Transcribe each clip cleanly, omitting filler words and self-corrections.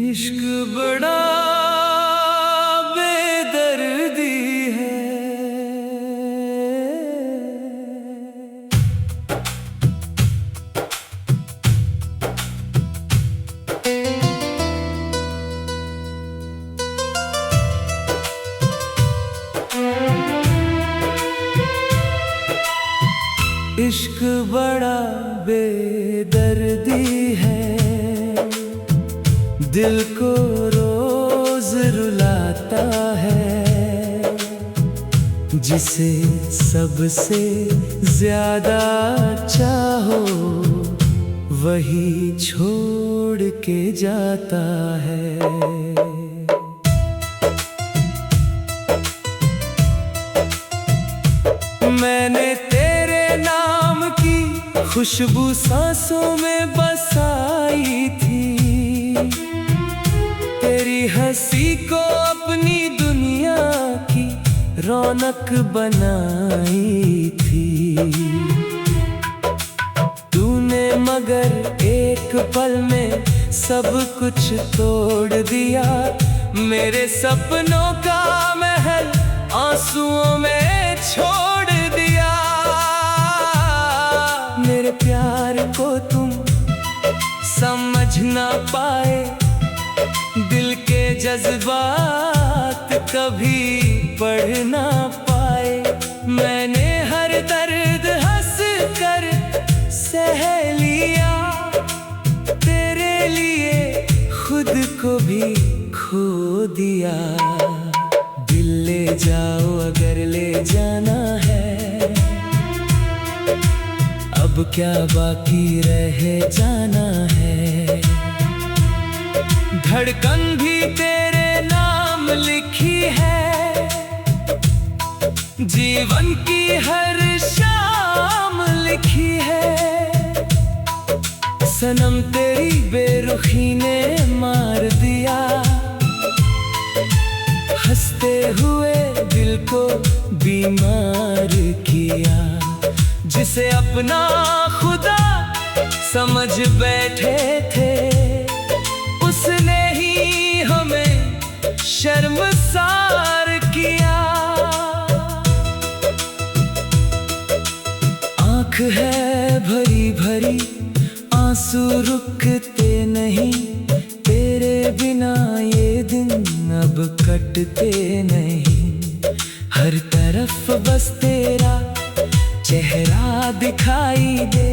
इश्क बड़ा बेदर्दी है। इश्क बड़ा बेदर्दी है, दिल को रोज रुलाता है। जिसे सबसे ज्यादा चाहो वही छोड़ के जाता है। मैंने तेरे नाम की खुशबू सांसों में बसाई थी, तेरी हंसी को अपनी दुनिया की रौनक बनाई थी। तूने मगर एक पल में सब कुछ तोड़ दिया, मेरे सपनों का महल आंसुओं में छोड़ दिया। मेरे प्यार को तुम समझ ना पाए, दिल के जज्बात कभी पढ़ ना पाए। मैंने हर दर्द हंस कर सह लिया, तेरे लिए खुद को भी खो दिया। दिल ले जाओ अगर ले जाना है, अब क्या बाकी रह जाना है। धड़कन भी तेरे नाम लिखी है, जीवन की हर शाम लिखी है। सनम तेरी बेरुखी ने मार दिया, हंसते हुए दिल को बीमार किया। जिसे अपना खुदा समझ बैठे थे, उसने ही हमें शर्मसार किया। आँख है भरी भरी आंसू रुकते नहीं, तेरे बिना ये दिन अब कटते नहीं। हर तरफ बस तेरा चेहरा दिखाई दे,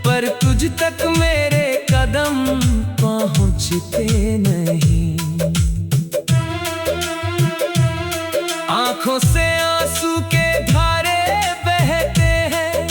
पर तुझ तक मेरे कदम पहुँचते नहीं। आँखों से आंसू के धारे बहते हैं,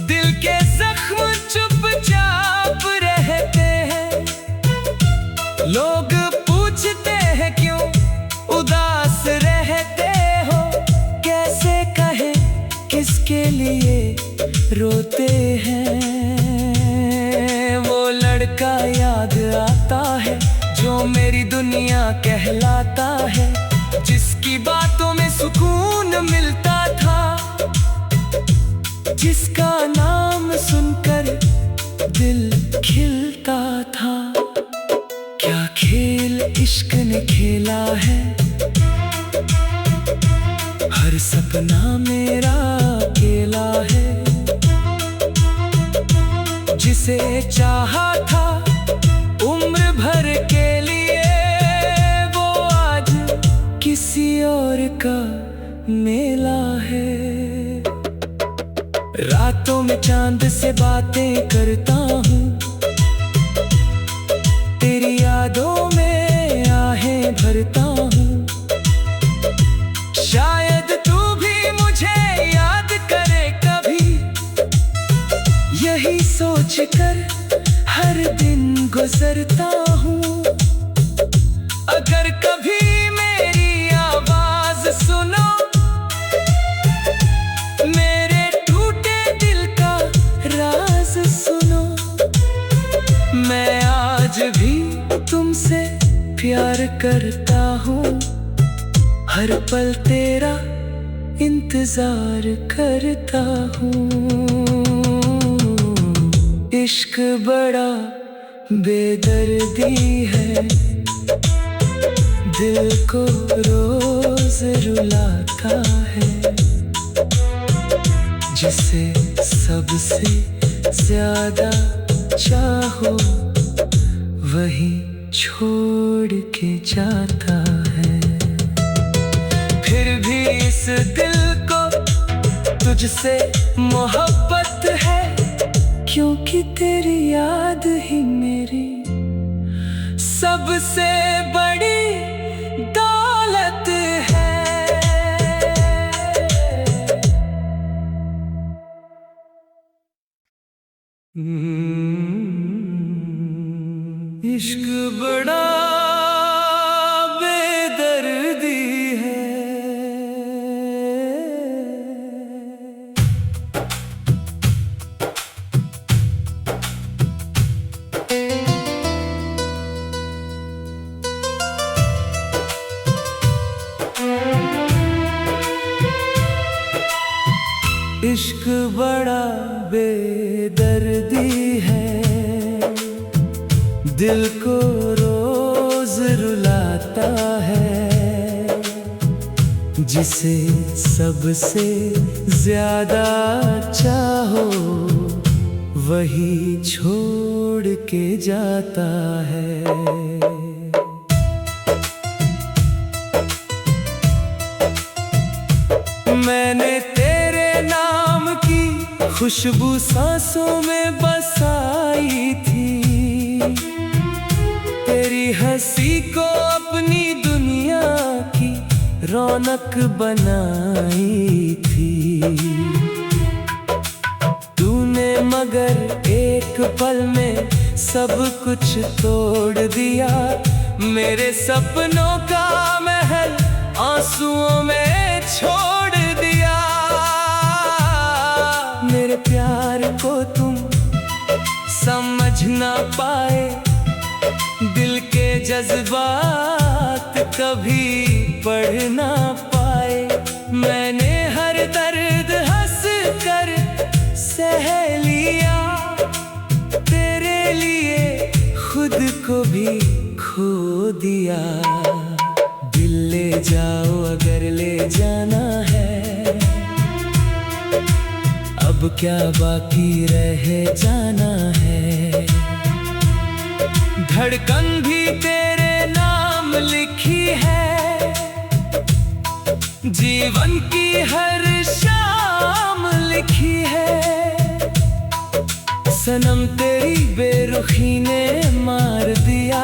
दिल के जख्म चुपचाप रहते हैं। लोग पूछते हैं क्यों उदास रहते हो, कैसे कहे किसके लिए रोते हैं। वो लड़का याद आता है जो मेरी दुनिया कहलाता है, जिसकी बातों में सुकून मिलता था, जिसका नाम सुनकर दिल खिलता था। क्या खेल इश्क ने खेला है, हर सपना मेरा अकेला है। जिसे चाहा था उम्र भर के लिए, वो आज किसी और का मेला है। रातों में चांद से बातें करता हूँ, तेरी यादों में आहें भरता हूँ। शायद तू भी मुझे याद करे कभी, यही सोच कर हर दिन गुजरता हूँ। अगर कभी मेरी आवाज सुनो, मेरे टूटे दिल का राज सुनो। मैं आज भी तुमसे प्यार करता हूँ, हर पल तेरा इंतजार करता हूँ। इश्क बड़ा बेदर्दी है, दिल को रोज रुलाता है। जिसे सबसे ज्यादा चाहो वही छोड़ के जाता है। फिर भी इस दिल को तुझसे मोहब्बत है, क्योंकि तेरी याद ही मेरी सबसे बड़ी दौलत है। इश्क बड़ा बेदर्दी है। इश्क बड़ा बेदर्दी है, दिल को रोज रुलाता है। जिसे सबसे ज्यादा चाहो वही छोड़ के जाता है। मैंने तेरे नाम की खुशबू सांसों में बसाई थी, तेरी हंसी को अपनी दुनिया की रौनक बनाई थी। तूने मगर एक पल में सब कुछ तोड़ दिया, मेरे सपनों का महल आंसुओं में छोड़ दिया। मेरे प्यार को तुम समझ ना पाए, दिल के जज्बात कभी पढ़ ना पाए। मैंने हर दर्द हंस कर सह लिया, तेरे लिए खुद को भी खो दिया। दिल ले जाओ अगर ले जाना है, अब क्या बाकी रह जाना है। धड़कन भी तेरे नाम लिखी है, जीवन की हर शाम लिखी है। सनम तेरी बेरुखी ने मार दिया,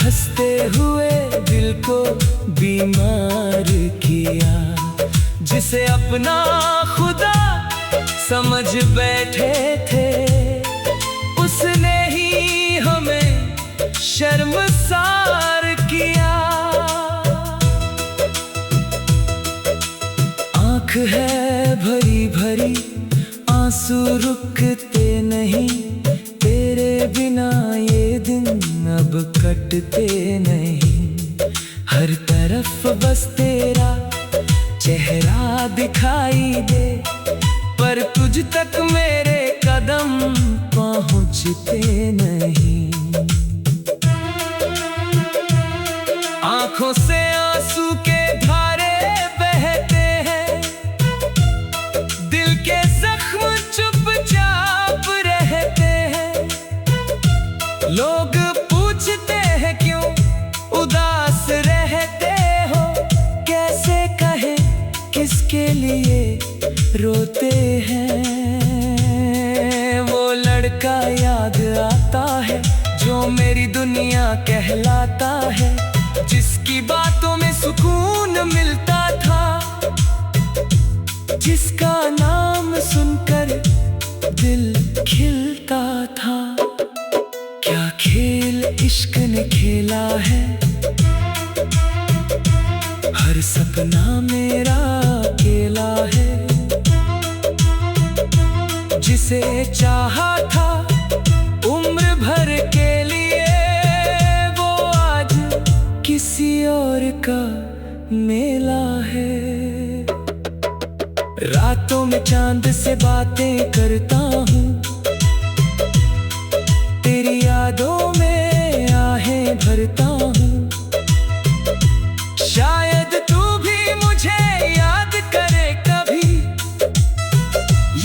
हंसते हुए दिल को बीमार किया। जिसे अपना खुदा समझ बैठे थे, उसने ही हमें शर्मसार किया। आँख है भरी भरी आंसू रुकते नहीं, तेरे बिना ये दिन अब कटते नहीं। हर तरफ बस तेरा चेहरा दिखाई दे, पर तुझ तक मेरे कदम पहुँचते नहीं। आँखों से आंसू के धारे बहते हैं, दिल के जख्म चुपचाप रहते हैं। लोग पूछते हैं क्यों उदास रहते हो, कैसे कहें किसके लिए रोते हैं। वो लड़का याद आता है जो मेरी दुनिया कहलाता है, जिसकी बातों में सुकून मिलता था, जिसका नाम सुनकर दिल खिलता था। क्या खेल इश्क ने खेला है, हर सपना मेरा अकेला है। जिसे चाहा था उम्र भर के लिए, वो आज किसी और का मेला है। रातों में चांद से बातें करता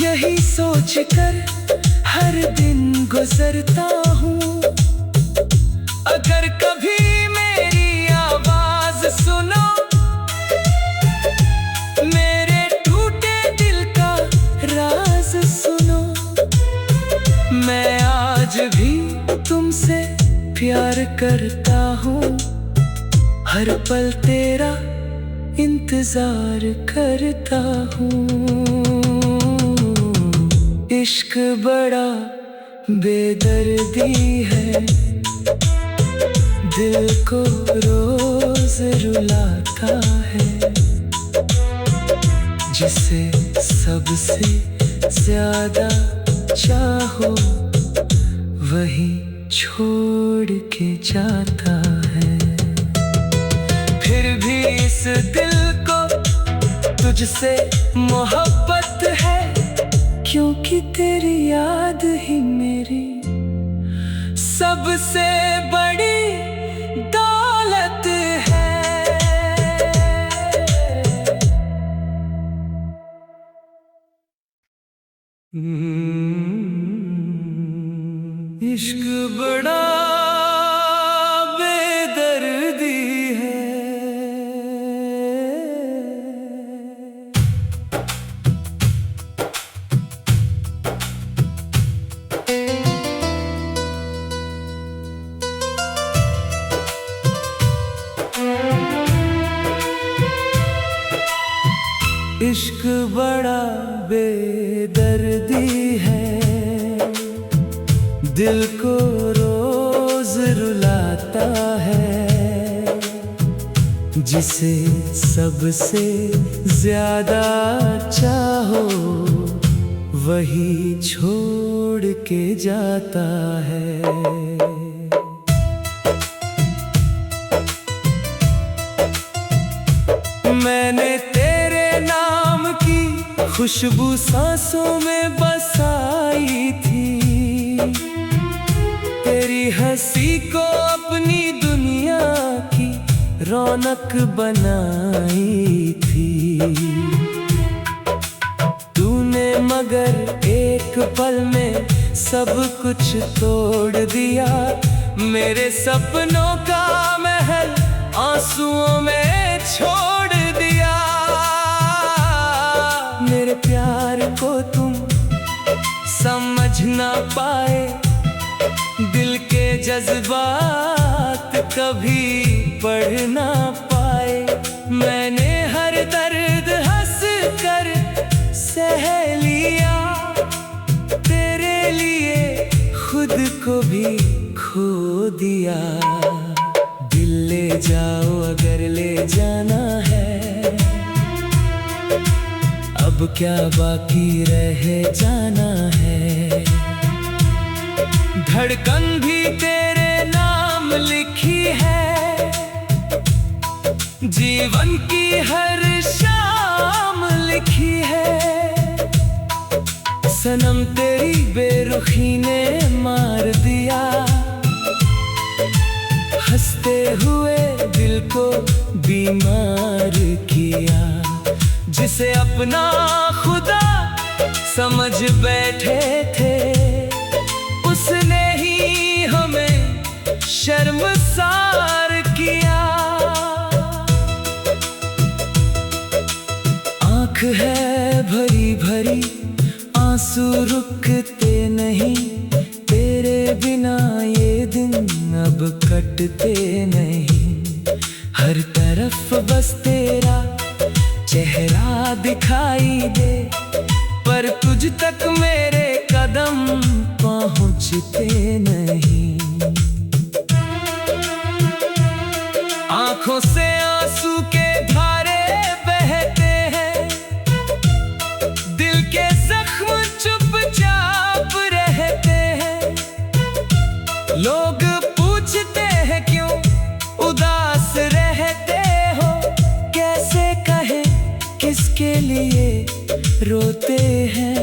यही सोच कर हर दिन गुजरता हूँ। अगर कभी मेरी आवाज सुनो, मेरे टूटे दिल का राज सुनो। मैं आज भी तुमसे प्यार करता हूँ, हर पल तेरा इंतजार करता हूँ। इश्क बड़ा बेदर्दी है, दिल को रोज रुलाता है। जिसे सबसे ज्यादा चाहो, वही छोड़ के जाता है। फिर भी इस दिल को तुझसे मोहब्बत है, क्योंकि तेरी याद ही मेरी सबसे बड़ी दौलत है। इश्क बड़ा बेदर्दी है। इश्क बड़ा बेदर्दी है, दिल को रोज रुलाता है। जिसे सबसे ज्यादा चाहो, वही छोड़ के जाता है। मैंने तेरे नाम की खुशबू सांसों में बसाई थी, तेरी हंसी को अपनी दुनिया की रौनक बनाई थी। तूने मगर एक पल में सब कुछ तोड़ दिया, मेरे सपनों का महल आंसुओं में छोड़ दिया। मेरे प्यार को तुम समझ ना पाए, दिल के जज्बात कभी पढ़ ना पाए। मैंने हर दर्द हंस कर सह लिया, तेरे लिए खुद को भी खो दिया। दिल ले जाओ अगर ले जाना है, अब क्या बाकी रह जाना है। धड़कन भी तेरे नाम लिखी है, जीवन की हर शाम लिखी है। सनम तेरी बेरुखी ने मार दिया, हंसते हुए दिल को बीमार किया। जिसे अपना खुदा समझ बैठे थे, उसने ही हमें शर्मसार किया। आँख है भरी भरी, आंसू रुकते नहीं, तेरे बिना ये दिन अब कटते नहीं। हर तरफ बस तेरा चेहरा दिखाई दे, पर तुझ तक मेरे कदम पहुँचते नहीं। आँखों से आंसू के धारे बहते हैं, दिल के जख्म चुपचाप रहते हैं। लोग पूछते हैं क्यों उदास रहते हो, कैसे कहें किसके लिए रोते हैं।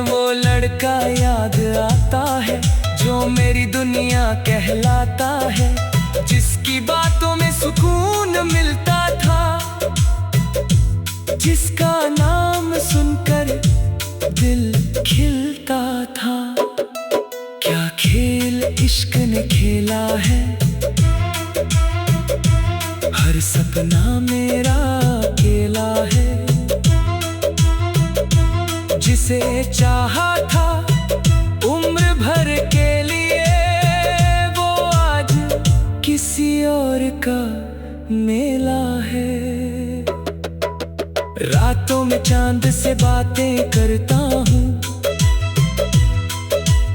वो लड़का याद आता है जो मेरी दुनिया कहलाता है, जिसकी बातों में सुकून मिलता था, जिसका नाम सुनकर जिसे चाहा था उम्र भर के लिए, वो आज किसी और का मेला है। रातों में चांद से बातें करता हूँ,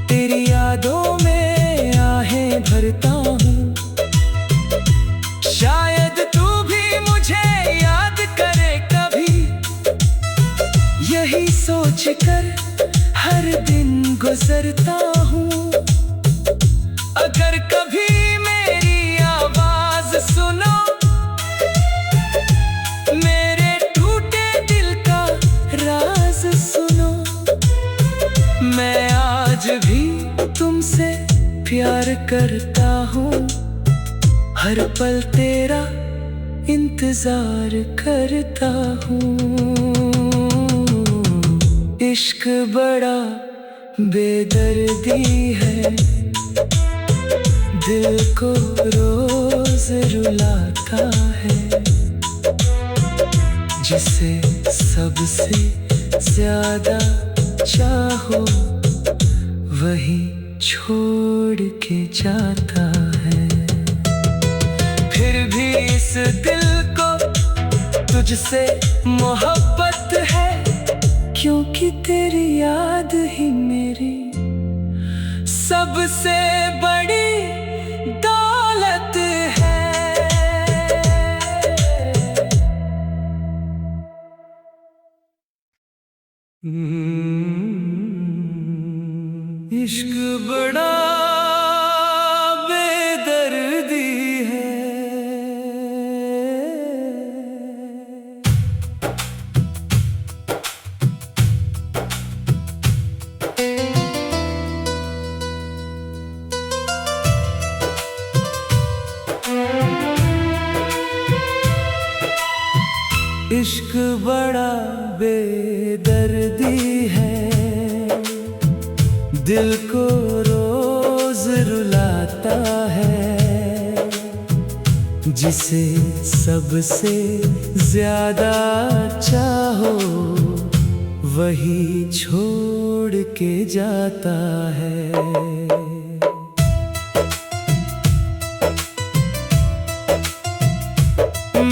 तेरी यादों में आहें भरता हूँ। शायद तू भी मुझे याद करे कभी, यही सोच कर हर दिन गुजरता हूँ। अगर कभी मेरी आवाज सुनो, मेरे टूटे दिल का राज सुनो, मैं आज भी तुमसे प्यार करता हूँ, हर पल तेरा इंतजार करता हूँ। इश्क बड़ा बेदर्दी है, दिल को रोज रुलाता है, जिसे सबसे ज्यादा चाहो वही छोड़ के जाता है। फिर भी इस दिल को तुझसे मोहब्बत है, क्योंकि तेरी याद ही मेरी सबसे बड़ी दौलत है। इश्क बड़ा बेदर्दी है। इश्क बड़ा बेदर्दी है, दिल को रोज रुलाता है, जिसे सबसे ज्यादा चाहो वही छोड़ के जाता है।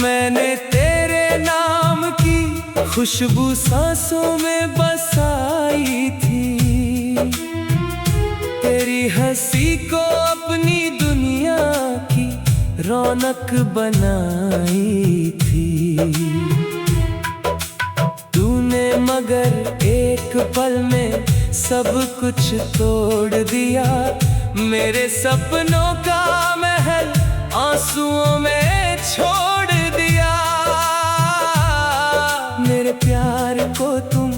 मैंने तेरे नाम की खुशबू सांसों में बसाई थी, तेरी हंसी को अपनी दुनिया की रौनक बनाई थी। तूने मगर एक पल में सब कुछ तोड़ दिया, मेरे सपनों का महल आंसुओं में छोड़ दिया। मेरे प्यार को तुम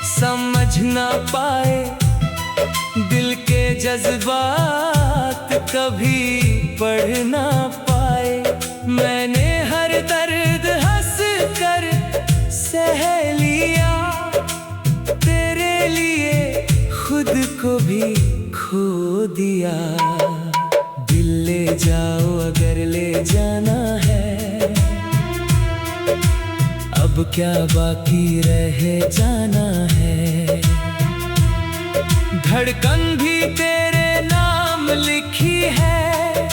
समझ ना पाए, दिल के जज्बात कभी पढ़ ना पाए। मैंने हर दर्द हंस कर सह लिया, तेरे लिए खुद को भी खो दिया। दिल ले जाओ अगर ले जाना है, अब क्या बाकी रह जाना है। धड़कन भी तेरे नाम लिखी है,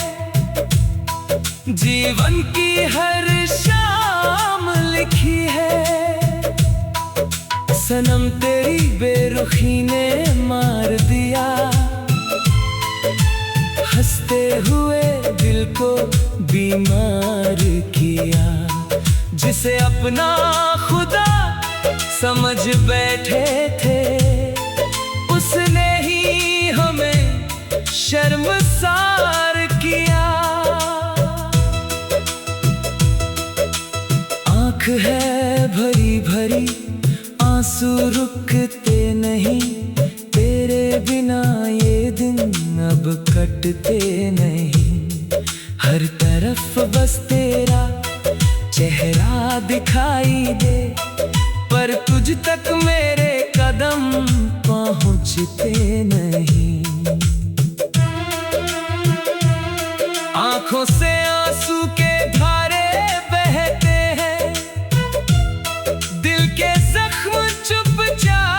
जीवन की हर शाम लिखी है। सनम तेरी बेरुखी ने मार दिया, हंसते हुए दिल को बीमार किया। जिसे अपना खुदा समझ बैठे थे, उसने ही हमें शर्मसार किया। आँख है भरी भरी आंसू रुकते नहीं, तेरे बिना ये दिन अब कटते नहीं। हर तरफ बस तेरा चेहरा दिखाई दे, पर तुझ तक मेरे कदम पहुँचते नहीं। आँखों से आंसू के धारे बहते हैं, दिल के जख्म चुपचाप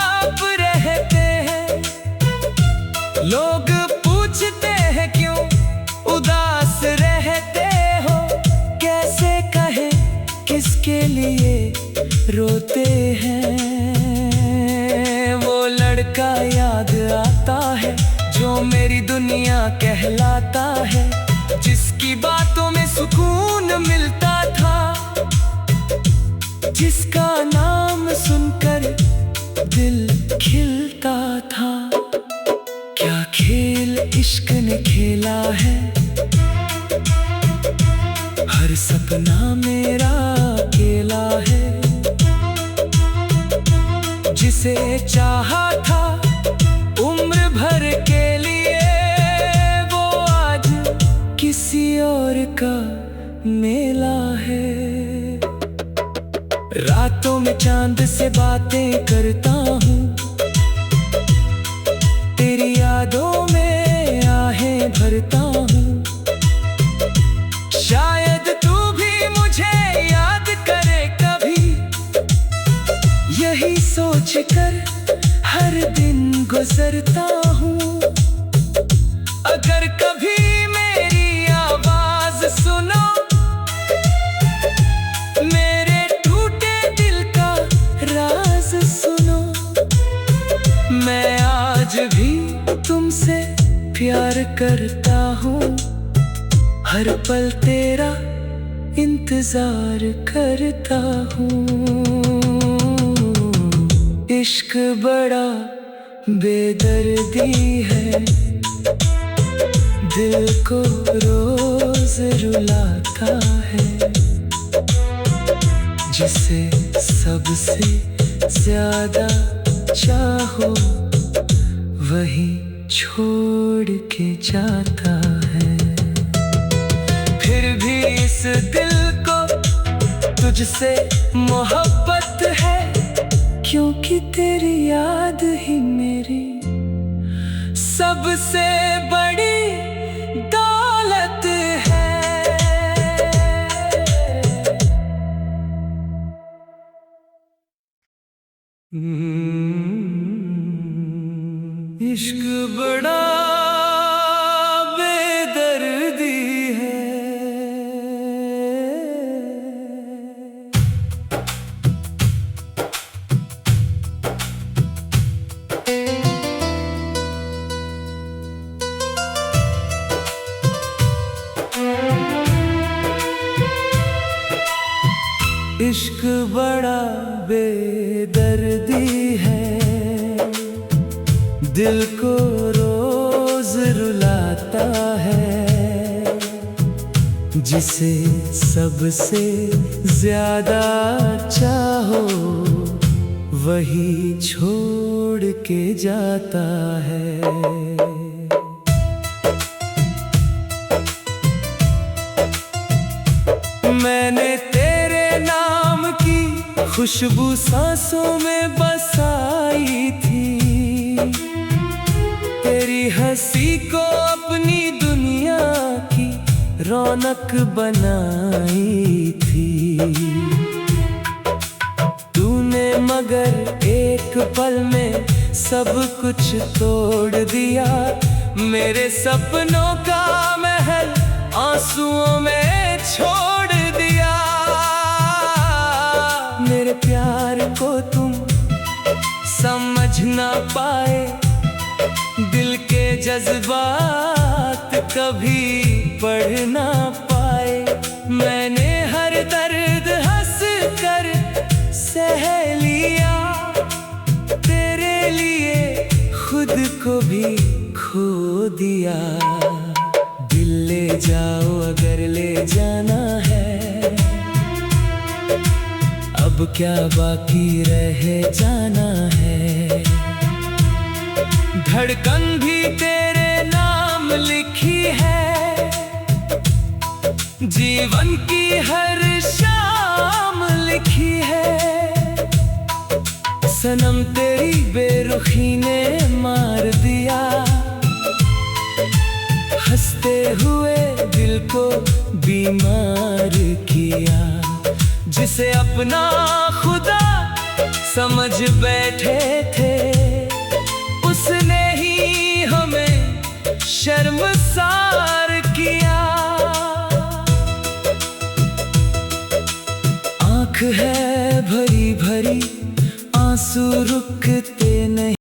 लड़का याद आता है जो मेरी दुनिया कहलाता है, जिसकी बातों में सुकून मिलता था, जिसका नाम सुनकर दिल खिलता था। क्या खेल इश्क ने खेला है, हर सपना मेरा अकेला है। जिसे चाहा था उम्र भर के लिए, वो आज किसी और का मेला है। रातों में चांद से बातें करता हूँ, तेरी यादों में आहें भरता हूँ। शायद तू भी मुझे याद करे कभी, यही सोच कर हर दिन गुजरता हूँ। अगर कभी मेरी आवाज सुनो, मेरे टूटे दिल का राज सुनो। मैं आज भी तुमसे प्यार करता हूँ, हर पल तेरा इंतजार करता हूँ। इश्क बड़ा बेदर्दी है, दिल को रोज रुलाता है। जिसे सबसे ज्यादा चाहो, वही छोड़ के जाता है। फिर भी इस दिल को तुझसे मोहब्बत है, क्योंकि तेरी याद ही मेरी सबसे बड़ी दौलत है। इश्क बड़ा बेदर्दी है। इश्क बड़ा बेदर्दी है, दिल को रोज रुलाता है। जिसे सबसे ज्यादा चाहो, वही छोड़ के जाता है। मैंने तेरे नाम की खुशबू सांसों में बसाई थी, तेरी हंसी को अपनी दुनिया की रौनक बनाई थी। तूने मगर एक पल में सब कुछ तोड़ दिया, मेरे सपनों का महल आंसुओं में छोड़ दिया। मेरे प्यार को तुम समझ ना पाए, दिल के जज्बात कभी पढ़ ना पाए। मैंने हर दर्द हंस कर सह लिया, तेरे लिए खुद को भी खो दिया। दिल ले जाओ अगर ले जाना है, अब क्या बाकी रह जाना है। धड़कन भी तेरे नाम लिखी है, जीवन की हर शाम लिखी है। सनम तेरी बेरुखी ने मार दिया, हंसते हुए दिल को बीमार किया। जिसे अपना खुदा समझ बैठे थे, उसने ही हमें शर्मसार किया। आँख है भरी भरी, आंसू रुकते